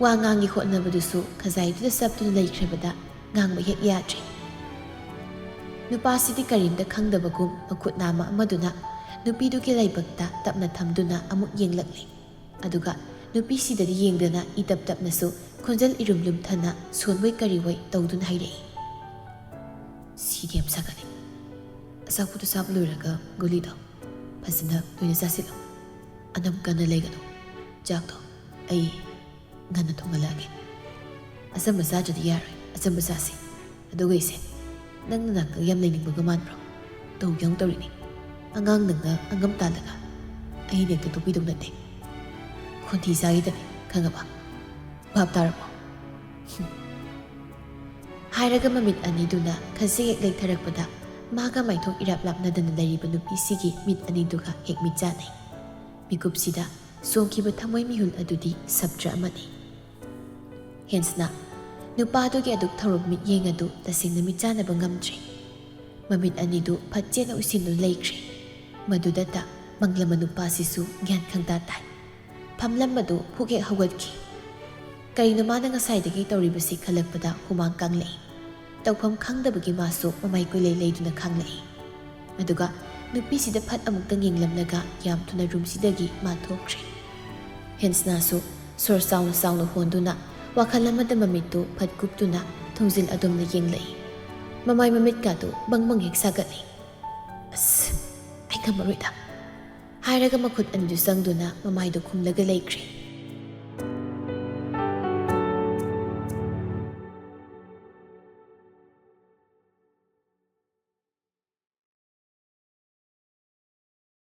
ꯋꯥ ꯉꯥꯡꯒꯤ ꯍꯣꯠꯅꯕꯗꯨꯁꯨ ꯈꯖꯥꯏꯗꯨꯗ ꯆꯞꯇꯨꯅ ꯂꯩꯈ꯭ꯔꯕꯗ ꯉꯥꯡꯕ ꯍꯦꯛ ꯌꯥꯗ꯭ꯔꯦ꯫ ꯅꯨꯄꯥꯁꯤꯗꯤ ꯀꯔꯤꯝꯇ ꯈꯪꯗꯕꯒꯨꯝ ꯃꯈꯨꯠ ꯅꯥꯝꯃ ꯑꯃꯗꯨꯅ ꯅꯨꯄꯤꯗꯨꯒꯤ ꯂꯥꯏꯕꯛꯇ ꯇꯞꯅ ꯊꯝꯗꯨꯅ ꯑꯃꯨꯛ ꯌꯦꯡꯂꯛꯂꯤ꯫ ꯑꯗꯨꯒ ꯅꯨꯄꯤꯁꯤꯗꯗꯤ ꯌꯦꯡꯗꯅ ꯏꯇꯞ ꯇꯞꯅꯁꯨ ꯈꯣꯟꯖꯦꯜ ꯏꯔꯨꯝ ꯂꯨꯝꯊꯅ ꯁꯣꯟꯕꯣꯏ ꯀꯔꯤꯕꯣꯏ ꯇꯧꯗꯨꯅ ꯍꯥꯏꯔꯛꯏ꯫ ꯁꯤꯗꯤ ꯌꯥꯝ ꯁꯥꯒꯠꯂꯤ꯫ ꯑꯆꯥꯄꯣꯠꯇꯨ ꯆꯥꯕ ꯂꯣꯏꯔꯒ ꯒꯨꯂꯤꯗꯣ ꯐꯖꯅ ꯂꯣꯏꯅ ꯆꯥꯁꯤꯜꯂꯣ꯫ ꯑꯅꯝ ꯀꯟꯅ ꯂꯩꯒꯅꯨ꯫ ꯆꯥꯛꯇꯣ ꯑꯩ ꯉꯟꯅ ꯊꯣꯡꯍꯜꯂꯛꯑꯒꯦ꯫ ꯑꯆꯝꯕ ꯆꯥꯗ꯭ꯔꯗꯤ ꯌꯥꯔꯣꯏ, ꯑꯆꯝꯕ ꯆꯥꯁꯤ꯫ ꯑꯗꯨꯒ ꯏꯁꯦ, ꯅꯪ ꯅꯅꯥꯛꯇ ꯌꯥꯝ ꯂꯩꯅꯤꯡꯕꯒ ꯃꯥꯟꯕ꯭ꯔꯣ? ꯇꯧꯒꯦ ꯇꯧꯔꯤꯅꯤ꯫ ꯑꯉꯥꯡ ꯅꯪꯅ ꯑꯉꯝ ꯇꯥꯜꯂꯒ ꯑꯩꯅ ꯍꯦꯛꯇ ꯇꯣꯛꯄꯤꯗꯧ ꯅꯠꯇꯦ꯫ ꯈꯣꯟꯊꯤ ꯆꯥꯈꯤꯗꯅꯤ, ꯈꯪꯉꯕ? ꯚꯥꯞ ꯇꯥꯔꯕꯣ? ꯍꯥꯏꯔꯒ ꯃꯃꯤꯠ ꯑꯅꯤꯗꯨꯅ ꯈꯖꯤꯛ ꯍꯦꯛ ꯂꯩꯊꯔꯛꯄꯗ ꯃꯥꯒ ꯃꯥꯏꯊꯣꯡ ꯏꯔꯥꯞ ꯂꯥꯞꯅꯗꯅ ꯂꯩꯔꯤꯕ ꯅꯨꯄꯤꯁꯤꯒꯤ ꯃꯤꯠ ꯑꯅꯤꯗꯨꯒ ꯍꯦꯛ ꯃꯤꯠ ꯆꯥꯅꯩ꯫ ꯃꯤꯀꯨꯞꯁꯤꯗ ꯆꯣꯡꯈꯤꯕ ꯊꯃꯣꯏ ꯃꯤꯍꯨꯜ ꯑꯗꯨꯗꯤ ꯁꯞꯇ꯭ꯔ ꯑꯃꯅꯤ꯫ ꯍꯦꯟꯁꯅ ꯅꯨꯄꯥꯗꯨꯒꯤ ꯑꯗꯨꯛ ꯊꯧꯔꯕ ꯃꯤꯠꯌꯦꯡ ꯑꯗꯨ ꯇꯁꯦꯡꯅ ꯃꯤꯠꯆꯥꯅꯕ ꯉꯝꯗ꯭ꯔꯦ꯫ ꯃꯃꯤꯠ ꯑꯅꯤꯗꯨ ꯐꯠꯆꯦꯠꯅ ꯎꯏꯁꯤꯟꯗꯨꯅ ꯂꯩꯈ꯭ꯔꯦ꯫ ꯃꯗꯨꯗꯇ ꯃꯪꯂꯝꯕ ꯅꯨꯄꯥꯁꯤꯁꯨ ꯒ꯭ꯌꯥꯟ ꯈꯪꯇꯥ ꯇꯥꯏ꯫ ꯐꯝꯂꯝꯕꯗꯨ ꯍꯨꯛ ꯍꯦꯛ ꯍꯧꯒꯠꯈꯤ꯫ ꯀꯔꯤꯅꯣ ꯃꯥꯅ ꯉꯁꯥꯏꯗꯒꯤ ꯇꯧꯔꯤꯕꯁꯤ ꯈꯜꯂꯛꯄꯗ ꯍꯨꯃꯥꯡ ꯀꯥꯡꯂꯛꯏ꯫ ꯇꯧꯐꯝ ꯈꯪꯗꯕꯒꯤ ꯃꯥꯁꯨ ꯃꯃꯥꯏ ꯀꯣꯏꯂꯩ ꯂꯩꯗꯨꯅ ꯈꯥꯡꯂꯛꯏ꯫ ꯑꯗꯨꯒ ꯅꯨꯄꯤꯁꯤꯗ ꯐꯠ ꯑꯃꯨꯛꯇꯪ ꯌꯦꯡꯂꯝꯂꯒ ꯌꯥꯝ ꯊꯨꯅ ꯔꯨꯝꯁꯤꯗꯒꯤ ꯃꯥ ꯊꯣꯛꯈ꯭ꯔꯦ꯫ ꯍꯦꯟꯁꯅꯥꯁꯨ ꯁꯣꯔ ꯆꯥꯎꯅ ꯆꯥꯎꯅ ꯍꯣꯟꯗꯨꯅ ꯋꯥꯈꯜ ꯑꯃꯗ ꯃꯃꯤꯠꯇꯨ ꯐꯠ ꯀꯨꯞꯇꯨꯅ ꯊꯣꯡꯖꯤꯜ ꯑꯗꯣꯝꯅ ꯌꯦꯡꯂꯛꯏ꯫ ꯃꯃꯥꯏ ꯃꯃꯤꯠꯀꯥꯗꯨ ꯕꯪꯕꯪ ꯍꯦꯛ ꯁꯥꯒꯠꯂꯤ꯫ ꯑꯁ, ꯑꯩ ꯉꯝꯃꯔꯣꯏꯗ ꯍꯥꯏꯔꯒ ꯃꯈꯨꯠ ꯑꯅꯤꯗꯨ ꯆꯪꯗꯨꯅ ꯃꯃꯥꯏꯗꯨ ꯈꯨꯝꯂꯒ ꯂꯩꯈ꯭ꯔꯦ꯫